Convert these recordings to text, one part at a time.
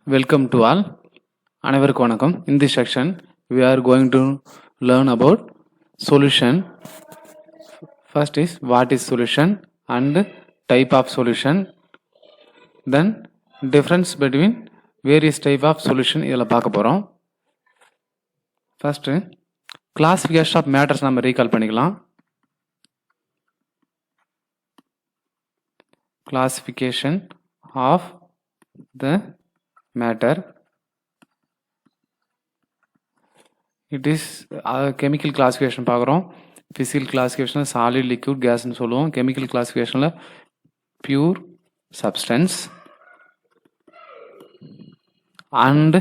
Welcome to all. அனைவருக்கும் வணக்கம். In this section, we are going to learn about solution. First is what is solution and type of solution. Then difference between various type of solution இதெல்லாம் பார்க்க போறோம். First classification of matters நம்ம recall பண்ணிக்கலாம். Classification of the matter. It is chemical classification பார்க்குறோம். physical classification solid liquid gas னு சொல்லுவோம். chemical classification pure substance and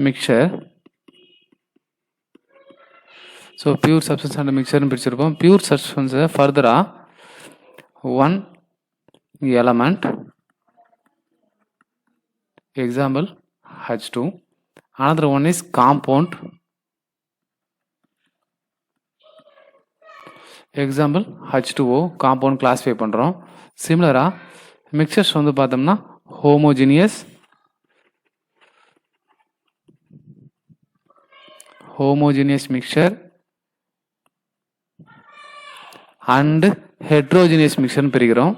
mixture. So pure substance and mixture னு பிரிச்சிருப்போம். pure substance further one element, example H2. Another one is compound, example H2O. compound classify பண்றோம். similar mixtures வந்து பார்த்தோம்னா homogeneous mixture and heterogeneous mixture பிரிக்கிறோம்.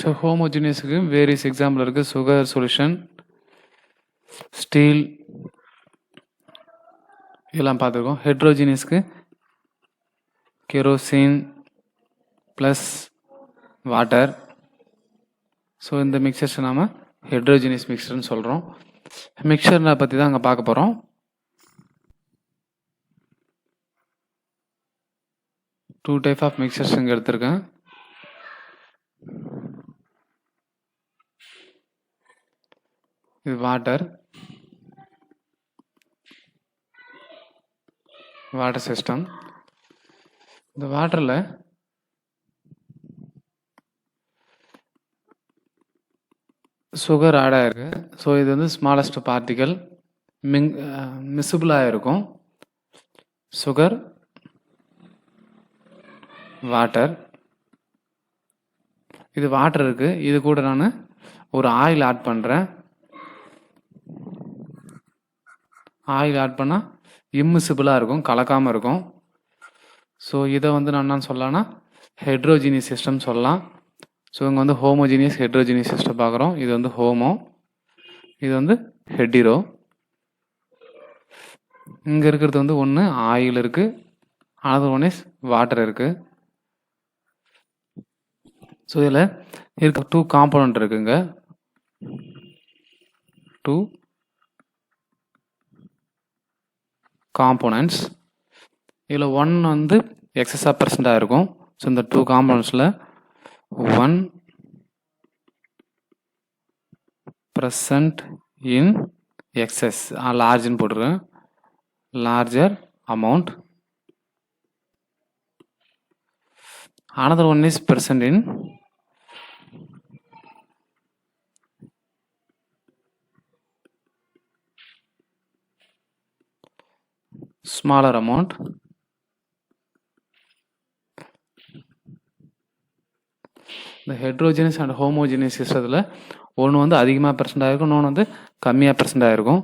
So ஹோமோஜினியஸுக்கு various example இருக்குது. Sugar solution, steel இதெல்லாம் பார்த்துருக்கோம். ஹெட்ரோஜினியஸ்க்கு kerosene plus water. So இந்த mixtures நாம் heterogeneous மிக்சர்னு சொல்கிறோம். மிக்சர்னை பற்றி தான் அங்கே பார்க்க போகிறோம். டூ டைப் ஆஃப் மிக்சர்ஸ் இங்கே எடுத்திருக்கேன். இது வாட்டர் சிஸ்டம். இந்த வாட்டரில் சுகர் ஆட் ஆகிருக்கு. ஸோ இது வந்து ஸ்மாலஸ்ட் பார்ட்டிக்கல் மிசிபிளாக இருக்கும். Sugar, water. இது வாட்டர் இருக்குது. இது கூட நான் ஒரு ஆயில் ஆட் பண்ணுறேன். ஆயில் ஆட் பண்ணால் இம்மிசிபிளாக இருக்கும், கலக்காமல் இருக்கும். ஸோ இதை வந்து நான் என்ன சொல்லலாம்னா ஹெட்ரோஜினியஸ் சிஸ்டம் சொல்லலாம். ஸோ இங்கே வந்து ஹோமோஜினியஸ் ஹெட்ரோஜினியஸ் சிஸ்டம் பார்க்குறோம். இது வந்து ஹோமோ, இது வந்து ஹெட்டிரோ. இங்கே இருக்கிறது வந்து ஒன்று ஆயில் இருக்குது, அனதர் ஒன் இஸ் வாட்டர் இருக்குது. ஸோ இதில் இருக்க டூ காம்போனன்ட் இருக்குங்க. Two components. இதில் ஒன் வந்து எக்ஸஸாக பர்சண்டாக இருக்கும். ஸோ இந்த டூ காம்போனன்ட்ஸில் 1% in excess, லார்ஜ்னு போட்டுருக்கேன், larger amount. another one is present in smaller amount. இந்த ஹெட்ரோஜினியஸ் அண்ட் ஹோமோஜினியஸ் சிஸ்டத்தில் ஒன்று வந்து அதிகமாக பெர்சென்ட் ஆகிருக்கும், இன்னொன்று வந்து கம்மியாக பெர்சென்ட் ஆகிருக்கும்.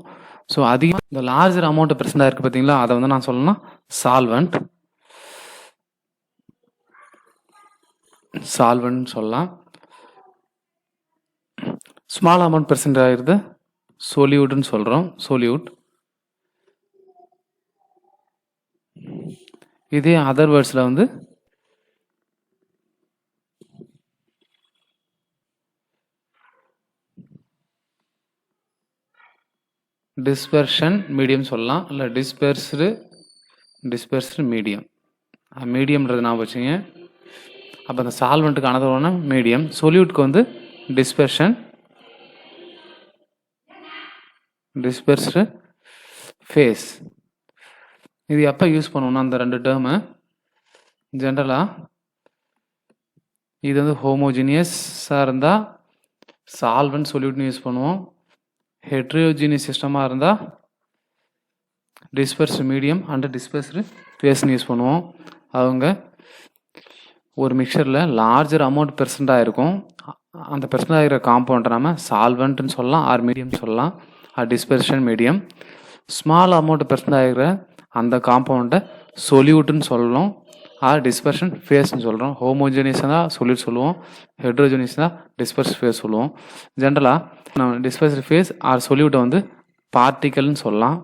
ஸோ அதிகமாக இந்த லார்ஜர் அமௌண்ட் பெர்சென்ட் ஆகிருக்கு பார்த்தீங்களா, அதை வந்து நான் சொல்லணும்னா சால்வெண்ட் சொல்லலாம். ஸ்மால் அமௌண்ட் பெர்சென்ட் ஆகிருது சொல்யூட்னு சொல்கிறோம், சொல்யூட். இதே அதர் வேர்ட்ஸில் வந்து டிஸ்பெர்ஷன் மீடியம் சொல்லலாம், இல்லை டிஸ்பெர்ஸ்டு மீடியம். மீடியம்ன்றது நான் வச்சுங்க. அப்போ அந்த சால்வெண்ட்டுக்கு அனதர் ஒன்று மீடியம். சொல்யூட்க்கு வந்து டிஸ்பெர்ஸ்டு ஃபேஸ். இது எப்போ யூஸ் பண்ணுவோம்னா அந்த ரெண்டு டேர்மு ஜென்ரலாக இது வந்து ஹோமோஜினியஸாக இருந்தால் சால்வெண்ட் சொல்யூட்னு யூஸ் பண்ணுவோம். ஹெட்ரோஜினியஸ் சிஸ்டமாக இருந்தால் டிஸ்பர்ஸ்டு மீடியம் அண்ட் டிஸ்பர்ஸ்டு ஃபேஸ்னு யூஸ் பண்ணுவோம். அவங்க ஒரு மிக்சரில் லார்ஜர் அமௌண்ட் பெர்சன்ட் ஆகிருக்கும். அந்த பெர்சன்ட் ஆகிற காம்பவுண்டை நம்ம சால்வெண்ட்னு சொல்லலாம், ஆர் மீடியம் சொல்லலாம், or dispersion medium. Small amount percent ஆகிற அந்த காம்பவுண்டை சொல்யூட்னு சொல்லணும், ஆர் டிஸ்பர்ஷன் ஃபேஸ்ன்னு சொல்கிறோம். ஹோமோஜினியஸாக தான் சொல்யூட் சொல்லுவோம், ஹெட்ரோஜினியஸ் தான் டிஸ்பர்ஸ் ஃபேஸ் சொல்லுவோம். ஜென்ரலாக நம்ம டிஸ்பர்ஸ் ஃபேஸ் ஆர் சொல்யூட்டை வந்து பார்ட்டிக்கல்னு சொல்லலாம்.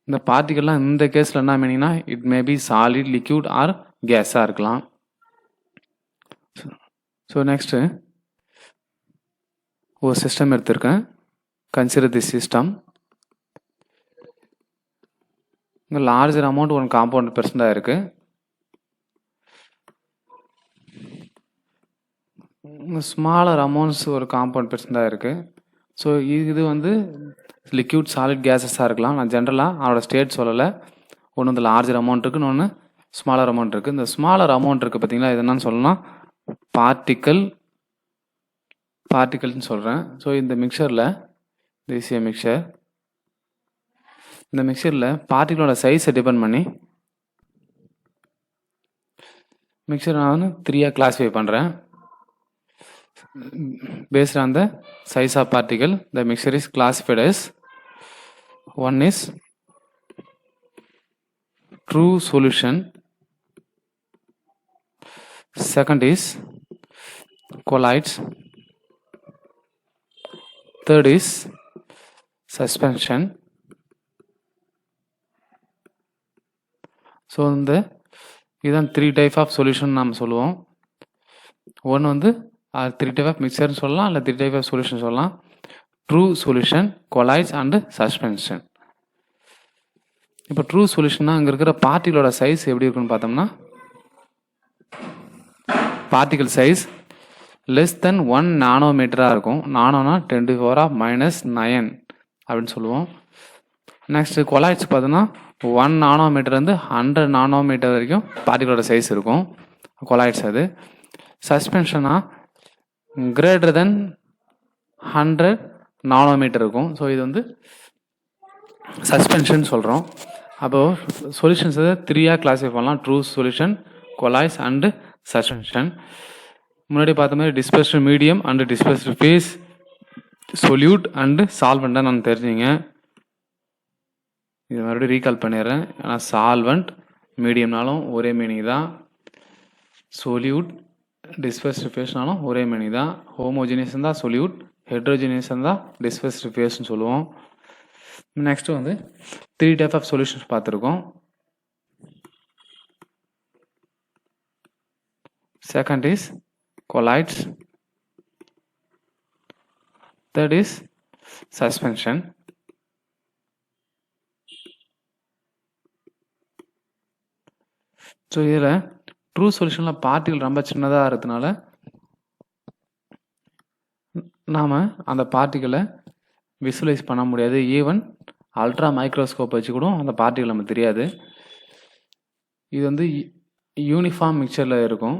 இந்த பார்ட்டிக்கல்லாம் இந்த கேஸில் என்ன மீனிங்னா it may be solid, liquid or கேஸாக இருக்கலாம். ஸோ நெக்ஸ்ட்டு ஒரு சிஸ்டம் எடுத்திருக்கேன். Consider the system. இங்கே லார்ஜர் அமௌண்ட் ஒன் காம்பவுண்ட் பெர்சண்டாக இருக்குது. ஸ்மாலர் அமௌண்ட்ஸ் ஒரு காம்பவுண்ட் பெர்சண்டாக இருக்குது. ஸோ இது வந்து லிக்யூட், சாலிட், கேஸஸாக இருக்கலாம். நான் ஜென்ரலாக அதோட ஸ்டேட் சொல்லலை. ஒன்று வந்து லார்ஜர் அமௌண்ட் இருக்குது, இன்னொன்று ஸ்மாலர் அமௌண்ட் இருக்குது. இந்த ஸ்மாலர் அமௌண்ட் இருக்குது பார்த்தீங்களா, இது என்னன்னு சொல்லலாம், பார்ட்டிக்கல்னு சொல்கிறேன். ஸோ இந்த மிக்சரில் திஸ் ஏ மிக்சர். இந்த மிக்சரில் பார்ட்டிகளோட சைஸை டிபெண்ட் பண்ணி மிக்சர் நான் வந்து 3 கிளாஸிஃபை பண்ணுறேன். based on the size of particle, the mixture is classified as: one is true solution, second is colloids, third is suspension. So இந்த இதான் 3 type of solution நாம் சொல்லுவோம். ஒன்று வந்து 3 type of mixture சொல்லலாம், இல்லை 3 type of solution சொல்லலாம். True solution, colloids and suspension. இப்போ ட்ரூ சொல்யூஷன்னா அங்கே இருக்கிற பார்ட்டிகளோட சைஸ் எப்படி இருக்குன்னு பார்த்தோம்னா, பார்ட்டிகல் சைஸ் லெஸ் தென் 1 நானோமீட்டராக இருக்கும். நானோனா 10⁻⁻⁹ அப்படின்னு சொல்லுவோம். நெக்ஸ்ட்டு கொலாய்ட்ஸ் பார்த்தோன்னா 1 நானோமீட்டர் வந்து 100 நானோமீட்டர் வரைக்கும் பார்ட்டிகளோட சைஸ் இருக்கும், கொலாய்ட்ஸ் அது. சஸ்பென்ஷனா கிரேட்டர் தென் 100 நானோமீட்டர் இருக்கும். ஸோ இது வந்து சஸ்பென்ஷன் சொல்கிறோம். அப்போது சொல்யூஷன்ஸை 3 கிளாஸிஃபை பண்ணலாம்: true solution, colloids and suspension. முன்னாடி பார்த்த மாதிரி dispersed medium and dispersed phase, solute and சால்வெண்ட்டாக நான் தெரிஞ்சுங்க. இது மறுபடியும் ரீகால் பண்ணிடுறேன். ஏன்னா சால்வெண்ட் மீடியம்னாலும் ஒரே மீனிங் தான், சொல்யூட் டிஸ்பர்ஸ்டு ஃபேஸ்னாலும் ஒரே மீனிங் தான். ஹோமோஜினியஸ் தான் சொல்யூட், ஹெட்ரோஜினியஸ் தான் டிஸ்பர்ஸ்டு ஃபேஸ்ன்னு சொல்லுவோம். நெக்ஸ்ட்டு வந்து 3 டைப் ஆஃப் சொல்யூஷன்ஸ் பார்த்துருக்கோம். Second is colloids, third is suspension. So இதில் ட்ரூ சொல்யூஷனில் பார்ட்டிகள் ரொம்ப சின்னதாக இருக்கிறதுனால நாம் அந்த பார்ட்டிகளை விசுவலைஸ் பண்ண முடியாது. ஈவன் அல்ட்ரா மைக்ரோஸ்கோப் வச்சு கூட அந்த பார்ட்டிகள் நமக்கு தெரியாது. இது வந்து யூனிஃபார்ம் மிக்சரில் இருக்கும்,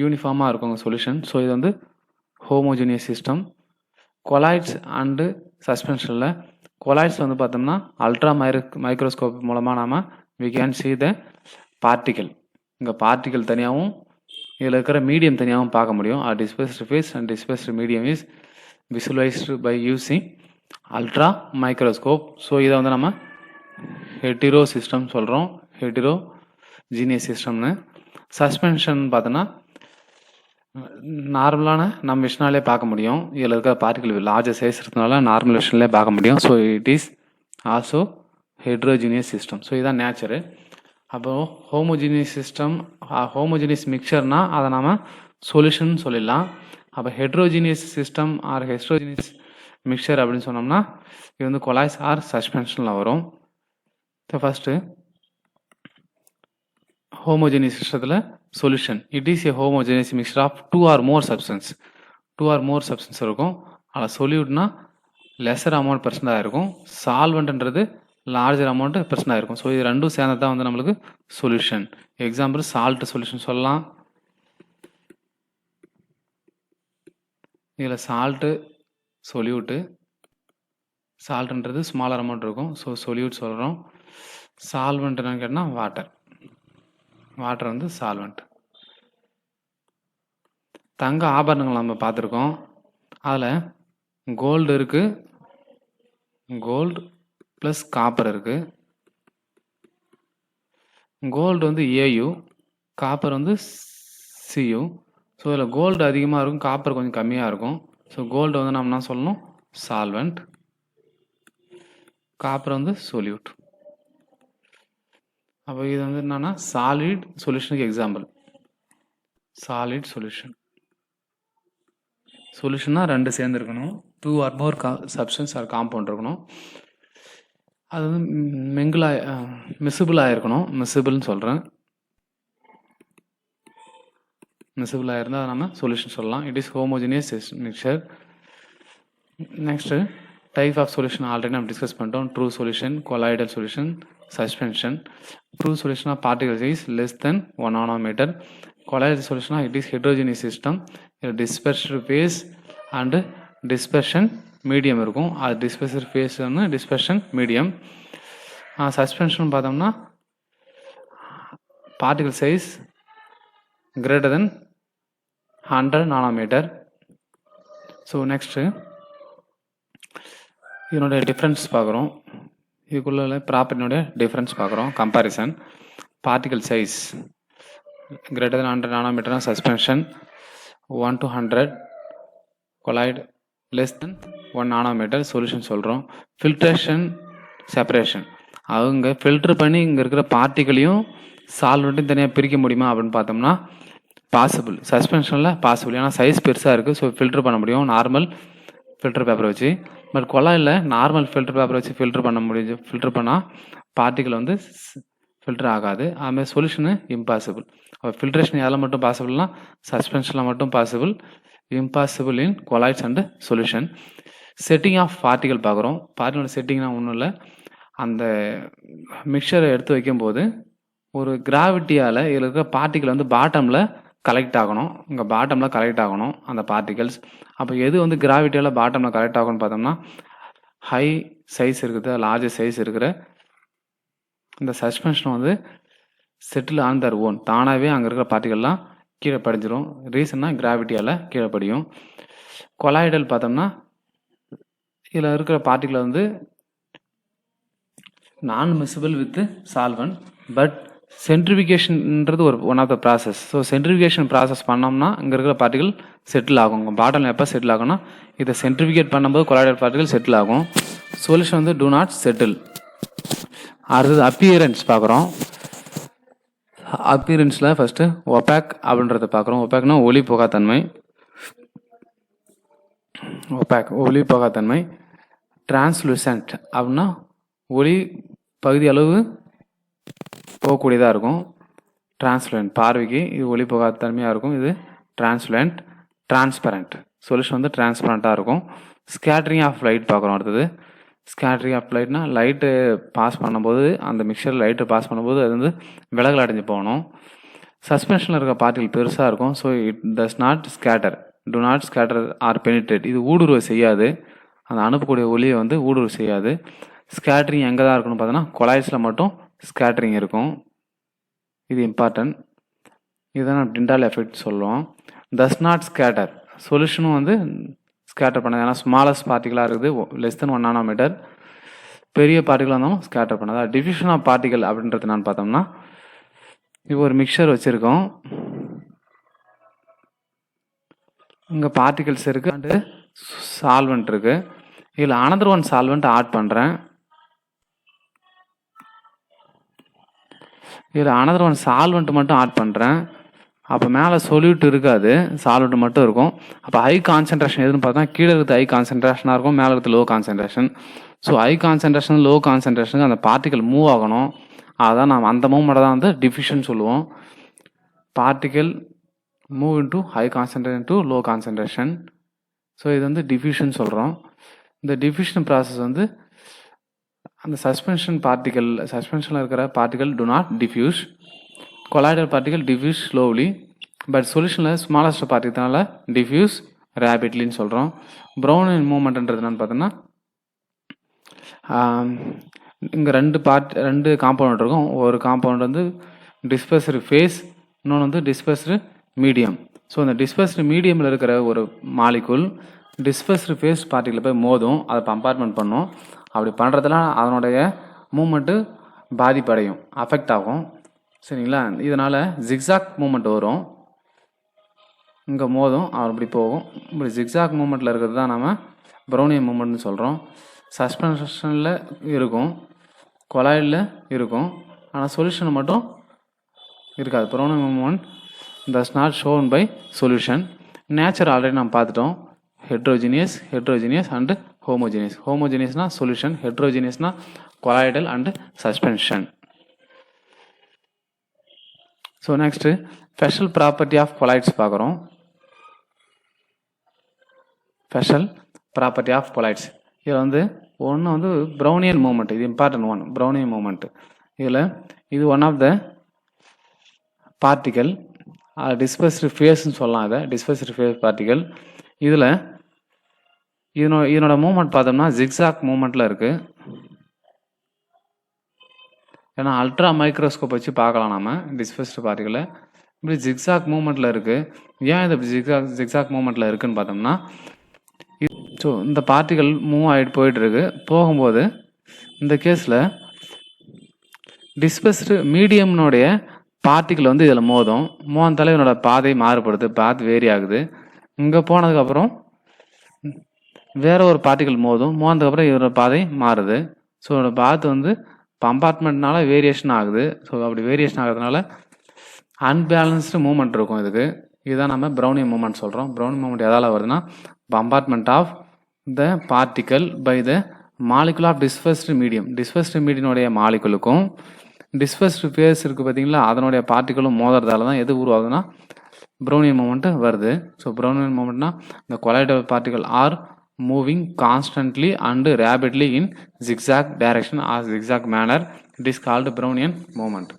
யூனிஃபார்மாக இருக்கும் சொல்யூஷன். ஸோ இது வந்து ஹோமோஜினியஸ் சிஸ்டம். கொலாய்ட்ஸ் அண்டு சஸ்பென்ஷனில் கொலாய்ட்ஸ் வந்து பார்த்தோம்னா அல்ட்ரா மைக்ரோஸ்கோப் மூலமாக நாம் வி கேன் சி த பார்ட்டிகள். இங்கே பார்ட்டிகள் தனியாகவும் இதில் இருக்கிற மீடியம் தனியாகவும் பார்க்க முடியும். Dispersed phase and dispersed medium is visualized by using ultra microscope. So இதை வந்து நம்ம ஹெட்டிரோ சிஸ்டம் சொல்கிறோம், ஹெட்டிரோ ஜீனியஸ் சிஸ்டம்னு. சஸ்பென்ஷன் பார்த்தோன்னா நார்மலான நம்ம விஷனாலே பார்க்க முடியும். இதில் இருக்கிற பார்ட்டிகள் லார்ஜர் சைஸ் இருக்கிறதுனால நார்மல் விஷன்லேயே பார்க்க முடியும். So it is also heterogeneous system. So இதுதான் நேச்சரு. அப்போது ஹோமோஜினியஸ் சிஸ்டம், ஹோமோஜினியஸ் மிக்சர்னால் அதை நாம் சொல்யூஷன் சொல்லிடலாம். அப்போ heterogeneous system or heterogeneous mixture அப்படின்னு சொன்னோம்னா இது வந்து கொலாய்ஸ் ஆர் சஸ்பென்ஷனில் வரும். ஃபஸ்ட்டு ஹோமோஜினியஸ் சிஸ்டத்தில் solution, it is a homogeneous mixture of 2 or more substance. 2 or more substance இருக்கும். அதில் சொல்யூட்னா லெஸர் அமௌண்ட் பெர்சண்டாக இருக்கும், சால்வெண்ட்ன்றது லார்ஜர் அமௌண்ட்டு பெர்சண்டாக இருக்கும். ஸோ இது ரெண்டும் சேர்ந்தது தான் வந்து நம்மளுக்கு சொல்யூஷன். எக்ஸாம்பிள் சால்ட் சொல்யூஷன் சொல்லலாம். இதில் சால்ட்டு, சொல்யூட்டு, சால்ட்ன்றது ஸ்மாலர் அமௌண்ட் இருக்கும். ஸோ சொல்யூட் சொல்கிறோம். சால்வெண்ட் என்னன்னு கேட்டால் வாட்டர் வந்து சால்வெண்ட். தங்க ஆபரணங்கள் நம்ம பார்த்துருக்கோம். அதில் கோல்டு இருக்குது, கோல்டு ப்ளஸ் காப்பர் இருக்குது. கோல்டு வந்து ஏயு, காப்பர் வந்து சியு. ஸோ இதில் கோல்டு அதிகமாக இருக்கும், காப்பர் கொஞ்சம் கம்மியாக இருக்கும். ஸோ கோல்டு வந்து நம்ம என்ன சொல்லணும், சால்வெண்ட். காப்பர் வந்து சொல்யூட். அப்போ இது வந்து என்னன்னா சாலிட் சொல்யூஷனுக்கு எக்ஸாம்பிள். Solid solution. சொல்யூஷன்னா ரெண்டு சேர்ந்து இருக்கணும். 2 or more substance or compound இருக்கணும். அது வந்து மிசிபிளாக இருக்கணும். மிசிபிள்னு சொல்கிறேன். மிசிபிளாக இருந்தால் நம்ம சொல்யூஷன் சொல்லலாம். It is homogeneous mixture. Next type of solution already நம்ம டிஸ்கஸ் பண்ணிட்டோம். True solution, colloidal solution, suspension. True சொல்யூஷனாக particle size less than 1 nanometer. Colloidal சொல்யூஷனாக it is heterogeneous system. Dispersed phase and dispersion medium இருக்கும். அது dispersed phase வந்து dispersion medium. Suspension பார்த்தோம்னா particle size greater than 100 nanometer. So next இதனுடைய difference பார்க்குறோம். இதுக்குள்ள ப்ராப்பர்ட்டினுடைய டிஃப்ரென்ஸ் பார்க்குறோம். Comparison. Particle size greater than 100 nanometer suspension, 1 to 100 colloid less than 1 nanometer solution சொல்கிறோம். Filtration, separation. அவங்க ஃபில்டர் பண்ணி இங்கே இருக்கிற பார்ட்டிகளையும் சால்வெண்ட்டையும் தனியாக பிரிக்க முடியுமா அப்படின்னு பார்த்தோம்னா பாசிபிள். சஸ்பென்ஷனில் பாசிபிள், ஏன்னா சைஸ் பெருசாக இருக்குது. ஸோ ஃபில்டர் பண்ண முடியும் நார்மல் ஃபில்டர் பேப்பரை வச்சு. பட் கொலாயில் நார்மல் ஃபில்டர் பேப்பரை வச்சு ஃபில்டர் பண்ண முடியும். ஃபில்டர் பண்ணால் பார்ட்டிகல் வந்து ஃபில்டர் ஆகாது. அதுமாதிரி சொல்யூஷனு இம்பாசிபிள். அப்போ ஃபில்ட்ரேஷன் எதில் மட்டும் பாசிபிள்னா சஸ்பென்ஷனில் மட்டும் possible. Impossible in colloids and solution. Setting of particle பார்க்குறோம். பார்ட்டிகளோட செட்டிங்னா ஒன்றும் இல்லை, அந்த மிக்சரை எடுத்து வைக்கும்போது ஒரு கிராவிட்டியால் இதில் இருக்கிற பார்ட்டிகல் வந்து பாட்டமில் கலெக்ட் ஆகணும். இங்கே பாட்டமில் கலெக்ட் ஆகணும் அந்த பார்ட்டிகல்ஸ். அப்போ எது வந்து கிராவிட்டியால் பாட்டமில் கலெக்ட் ஆகணும்னு பார்த்தோம்னா ஹை சைஸ் இருக்குது, லார்ஜ் சைஸ் இருக்கிற இந்த சஸ்பென்ஷன் வந்து செட்டில் ஆன் தர் ஓன், தானாகவே அங்கே இருக்கிற பார்ட்டிகல்லாம் கீழே படிஞ்சிடும். ரீசன்னா கிராவிட்டியால் கீழே படியும். கொலாய்டல் பார்த்தோம்னா இதில் இருக்கிற பார்ட்டிகல் வந்து non miscible with solvent, but சென்ட்ரிஃபிகேஷன்ன்றது ஒரு one of the process. So centrifugation process பண்ணோம்னா இங்கே இருக்கிற பார்ட்டிகல் செட்டில் ஆகும். உங்கள் பாட்டில் எப்போ செட்டில் ஆகும்னா இதை சென்ட்ரிஃபிகேட் பண்ணும்போது கொலாய்டல் பார்ட்டிகல் செட்டில் ஆகும். சொல்யூஷன் வந்து டூ நாட் செட்டில். அடுத்தது அப்பியரன்ஸ் பார்க்குறோம். அப்பியரன்ஸில் ஃபஸ்ட்டு ஒபேக் அப்படின்றத பார்க்குறோம். ஒபேக்னா ஒளி போகாத்தன்மை. ஒபேக் ஒளி போகாத்தன்மை. டிரான்ஸ்லூசன்ட் அப்படின்னா ஒளி பகுதி அளவு போகக்கூடியதாக இருக்கும். டிரான்ஸ்லுவன்ட் பார்வைக்கு இது ஒளி போகாத்தன்மையாக இருக்கும். இது டிரான்ஸ்லுவன்ட். டிரான்ஸ்பரண்ட் சொல்யூஷன் வந்து டிரான்ஸ்பரண்ட்டாக இருக்கும். ஸ்கேட்டரிங் ஆஃப் லைட் பார்க்குறோம். அடுத்தது ஸ்கேட்டரிங் ஆஃப் லைட்னா லைட்டு பாஸ் பண்ணும்போது அந்த மிக்சர் லைட்டு பாஸ் பண்ணும்போது அது வந்து விலகல் அடைஞ்சு போகணும். சஸ்பென்ஷனில் இருக்க பார்ட்டிகல் பெருசாக இருக்கும். So it does not scatter, do not scatter or penetrate. இது ஊடுருவ செய்யாது, அந்த அனுப்பக்கூடிய ஒளியை வந்து ஊடுருவ செய்யாது. ஸ்கேட்டரிங் எங்கே தான் இருக்குன்னு பார்த்தோன்னா கொலாய்ட்ஸில் மட்டும் ஸ்கேட்டரிங் இருக்கும். இது இம்பார்ட்டன்ட். இதுதான் நம்ம டிண்டால் எஃபெக்ட் சொல்லுவோம். டஸ் நாட் ஸ்கேட்டர் சொல்யூஷனும் வந்து ஸ்கேட்டர் பண்ணாது, ஏன்னா ஸ்மாலஸ்ட் பார்ட்டிகலாக இருக்குது, less than 1 nanometer. பெரிய பார்ட்டிகலாக இருந்தாலும் ஸ்கேட்டர் பண்ணாது. டிஃப்யூஷன் ஆஃப் பார்ட்டிகல் அப்படின்றது என்னன்னு பார்த்தோம்னா இப்போ ஒரு மிக்சர் வச்சுருக்கோம், இங்கே பார்ட்டிகல்ஸ் இருக்குது அண்டு சால்வெண்ட் இருக்குது. இதில் அனதர் ஒன் சால்வெண்ட் ஆட் பண்ணுறேன். இதில் அனதர் ஒன் சால்வெண்ட் மட்டும் ஆட் பண்ணுறேன். அப்போ மேலே சொல்யூட் இருக்காது, சால்வெண்ட் மட்டும் இருக்கும். அப்போ ஹை கான்சன்ட்ரேஷன் எதுன்னு பார்த்தா கீழே இருக்கிறது ஹை கான்சன்ட்ரேஷனாக இருக்கும், மேலே இருக்கிறது low concentration. So high concentration low கான்சன்ட்ரேஷனுக்கு அந்த பார்ட்டிகல் மூவ் ஆகணும். அதான் நம்ம அந்த மூவ்மெண்ட்டை தான் வந்து டிஃப்யூஷன் சொல்லுவோம். Particle move into high concentration to low concentration. So இது வந்து டிஃப்யூஷன் சொல்கிறோம். இந்த டிஃப்யூஷன் ப்ராசஸ் வந்து அந்த சஸ்பென்ஷனில் இருக்கிற particle do not diffuse. Colloidal particle diffuse slowly, but சொல்யூஷனில் ஸ்மாலஸ்ட் பார்ட்டிகல்னால டிஃப்யூஸ் ரேபிட்லின்னு சொல்கிறோம். ப்ரௌன் மூவ்மெண்ட்ன்றது என்னன்னு பார்த்தோன்னா இங்கே ரெண்டு காம்பவுண்ட் இருக்கும். ஒரு காம்பவுண்ட் வந்து டிஸ்பர்ஸ்டு ஃபேஸ், இன்னொன்று வந்து டிஸ்பர்ஸ்டு மீடியம். ஸோ இந்த டிஸ்பர்ஸ்டு மீடியமில் இருக்கிற ஒரு மாலிகுல் டிஸ்பர்ஸ்டு ஃபேஸ் பார்ட்டிகில் போய் மோதும், அதை கம்பார்ட்மெண்ட் பண்ணும். அப்படி பண்ணுறதுல அதனுடைய மூமெண்ட்டு பாதிப்படையும், அஃபெக்ட் ஆகும். சரிங்களா? இதனால் ஜிக்ஸாக் மூமெண்ட் வரும், இங்கே மோதும், அப்படி போகும். இப்படி ஜிக்ஸாக் மூமெண்ட்டில் இருக்கிறது தான் நம்ம ப்ரௌனியன் மூமெண்ட்னு சொல்கிறோம். சஸ்பென்ஷனில் இருக்கும், கொலாய்டில் இருக்கும், ஆனால் சொல்யூஷன் மட்டும் இருக்காது. Brownian movement that's not shown by solution. Nature already நம்ம பார்த்துட்டோம். Heterogeneous and homogeneous. ஹோமோஜினியஸ்னா சொல்யூஷன், ஹெட்ரோஜினியஸ்னா colloidal and suspension. So next special property of colloids பார்க்குறோம். ஸ்பெஷல் ப்ராப்பர்ட்டி ஆஃப் கொலாய்ட்ஸ் இதில் வந்து ஒன்று வந்து ப்ரௌனியன் மூமெண்ட், இது இம்பார்ட்டன்ட் ஒன். ப்ரௌனியன் மூமெண்ட் இதில் இது one of the particle, dispersed ஃபேஸ்ன்னு சொல்லலாம். இதை டிஸ்பர்ஸ்டு ஃபேஸ் பார்ட்டிக்கல். இதில் இதனோட மூமெண்ட் பார்த்தோம்னா ஜிக்ஸாக் மூமெண்ட்டில் இருக்குது. ஏன்னா அல்ட்ரா மைக்ரோஸ்கோப் வச்சு பார்க்கலாம் நம்ம டிஸ்பர்ஸ்டு பார்ட்டிக்கலை. இப்படி ஜிக்ஸாக் மூமெண்ட்டில் இருக்குது. ஏன் இது ஜிக்ஸாக் மூமெண்ட்டில் இருக்குதுன்னு பார்த்தோம்னா, ஸோ இந்த பார்ட்டிக்கல் மூவ் ஆகிட்டு போயிட்டுருக்கு. போகும்போது இந்த கேஸில் டிஸ்பர்ஸ்டு மீடியம்னுடைய பார்ட்டிக்கல் வந்து இதில் மோதும். மோதத்தால இதனோட பாதை மாறுபடுது, பாத் வேரி ஆகுது. இங்கே போனதுக்கப்புறம் வேற ஒரு பார்ட்டிக்கல் மோதும், மோததுக்கப்புறம் இதோட பாதை மாறுது. ஸோ இதோட பாத் வந்து கம்பார்ட்மெண்ட்னால வேரியேஷன் ஆகுது. ஸோ அப்படி வேரியேஷன் ஆகிறதுனால அன்பேலன்ஸ்டு மூமெண்ட் இருக்கும் இதுக்கு. இதுதான் நம்ம ப்ரௌனியன் மூமெண்ட் சொல்கிறோம். ப்ரௌனியன் மூமெண்ட் எதால் வருதுன்னா, compartment of the particle by the molecule of dispersed medium. Dispersed மீடியனுடைய மாலிகுலுக்கும் டிஸ்பர்ஸ்டு ஃபேஸ் இருக்குது பார்த்தீங்களா, அதனுடைய பார்ட்டிக்கலும் மோதுறதால தான் எது உருவாகுதுன்னா ப்ரௌனியன் மூமெண்ட்டு வருது. ஸோ ப்ரௌனியன் மூமெண்ட்னா இந்த colloidal particle are moving constantly and rapidly in zigzag direction or zigzag manner. It is called Brownian movement.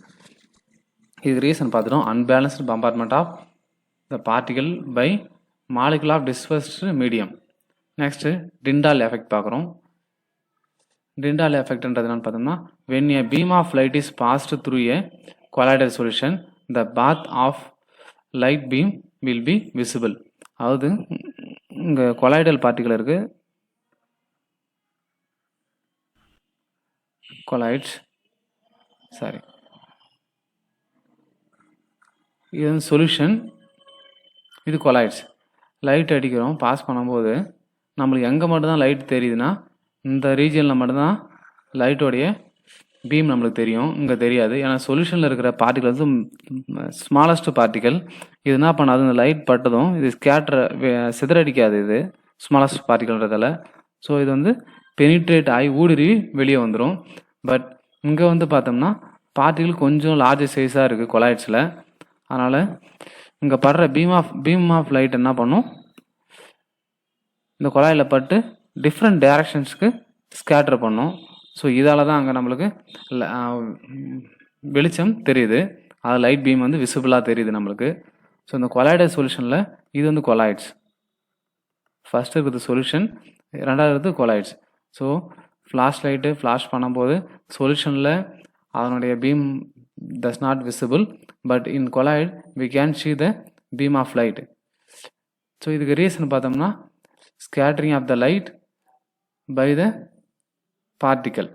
இதுக்கு ரீசன் பார்த்துட்டோம், unbalanced compartment of the particle by molecule of dispersed medium. Next Tyndall effect பார்க்குறோம். Tyndall எஃபெக்ட்ன்றது என்னன்னு பார்த்தோம்னா, when a beam of light is passed through a colloidal solution, the path of light beam will be visible. அதாவது இங்கே colloidal particle இருக்கு, colloids இது வந்து solution, இது கொலாய்ட்ஸ். லைட் அடிக்கிறோம், பாஸ் பண்ணும்போது நம்மளுக்கு எங்கே மட்டும்தான் லைட் தெரியுதுன்னா இந்த ரீஜியனில் மட்டும்தான் லைட்டோடைய பீம் நம்மளுக்கு தெரியும், இங்கே தெரியாது. ஏன்னா சொல்யூஷனில் இருக்கிற பார்ட்டிகல் வந்து ஸ்மாலஸ்ட் பார்ட்டிக்கல். இது என்ன பண்ணாது, இந்த லைட் பட்டதும் இது சிதறடிக்காது, இது ஸ்மாலஸ்ட் பார்ட்டிகல்ன்றதால. ஸோ இது வந்து பெனிட்ரேட் ஆகி ஊடுருவி வெளியே வந்துடும். பட் இங்கே வந்து பார்த்தோம்னா பார்ட்டிகல் கொஞ்சம் லார்ஜ் சைஸாக இருக்குது கொலாய்ட்ஸில். அதனால் இங்கே படுற பீம் ஆஃப் லைட் என்ன பண்ணும், இந்த கொலாயில் பட்டு டிஃப்ரெண்ட் டைரக்ஷன்ஸ்க்கு ஸ்கேட்டர் பண்ணும். ஸோ இதால் தான் அங்கே நம்மளுக்கு வெளிச்சம் தெரியுது, அது லைட் பீம் வந்து விசிபிளாக தெரியுது நம்மளுக்கு. ஸோ இந்த கொலாய்டல் சொல்யூஷனில் இது வந்து கொலாய்ட்ஸ். ஃபஸ்ட்டு இருக்குது சொல்யூஷன், ரெண்டாவது colloids. So flash light flash பண்ணும்போது சொல்யூஷனில் அதனுடைய beam does not visible, but in colloid we can see the beam of light. So இதுக்கு ரீசன் பார்த்தோம்னா scattering of the light by the particle,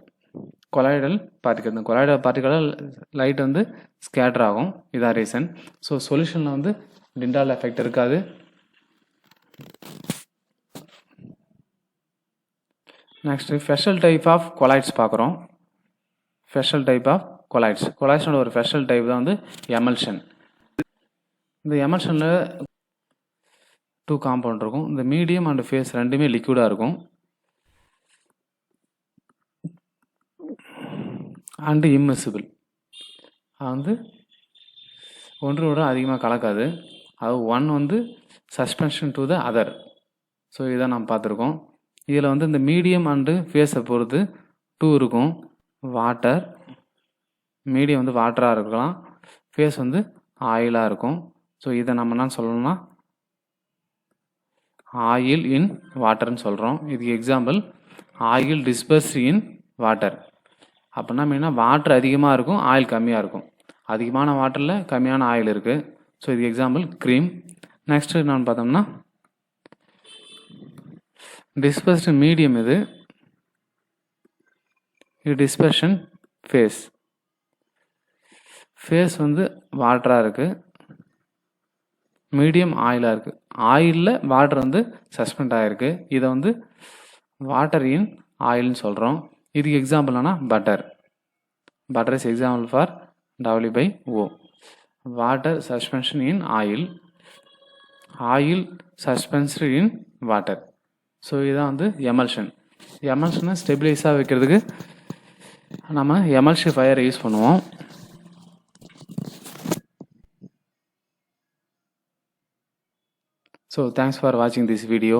colloidal particle. இந்த colloidal particle light வந்து scatter ஆகும், இதான் ரீசன். ஸோ சொல்யூஷனில் வந்து டிண்டால் எஃபெக்ட் இருக்காது. Next special type of colloids பார்க்குறோம். Special type of colloids. கொலாய்ட்ஸோட ஒரு ஸ்பெஷல் டைப் தான் வந்து எமல்ஷன். இந்த எமல்ஷனில் 2 காம்பவுண்ட் இருக்கும். இந்த மீடியம் அண்ட் ஃபேஸ் ரெண்டுமே லிக்விடாக இருக்கும் அண்டு இம்மிசிபிள். அது வந்து ஒன்றோட அதிகமாக கலக்காது. அது ஒன் வந்து suspension to the other. So இதை நம்ம பார்த்துருக்கோம். இதில் வந்து இந்த மீடியம் அண்டு ஃபேஸை பொறுத்து 2 இருக்கும். வாட்டர், மீடியம் வந்து வாட்டராக இருக்கலாம், ஃபேஸ் வந்து ஆயிலாக இருக்கும். ஸோ இதை நம்ம என்ன சொல்லணும்னா ஆயில் இன் வாட்டர்னு சொல்கிறோம். இதுக்கு example oil dispersed in water. அப்படின்னா மெயினாக வாட்டர் அதிகமாக இருக்கும், ஆயில் கம்மியாக இருக்கும். அதிகமான வாட்டரில் கம்மியான ஆயில் இருக்குது. ஸோ இது எக்ஸாம்பிள் க்ரீம். நெக்ஸ்ட்டு என்னென்னு பார்த்தோம்னா டிஸ்பர்ஸ்டு மீடியம். இது டிஸ்பர்ஷன் ஃபேஸ். ஃபேஸ் வந்து வாட்டராக இருக்குது, மீடியம் ஆயிலாக இருக்குது. ஆயிலில் வாட்டர் வந்து சஸ்பெண்ட் ஆகிருக்கு. இதை வந்து வாட்டர் இன் ஆயில்னு சொல்கிறோம். இதுக்கு எக்ஸாம்பிள் ஆனால் butter. Butter is example for W/O. Water suspension in oil, oil suspended in water. So இதுதான் வந்து எமல்ஷன். எமல்ஷனை ஸ்டெபிலைஸாக வைக்கிறதுக்கு நம்ம எமல்சிஃபையர் யூஸ் பண்ணுவோம். So thanks for watching this video.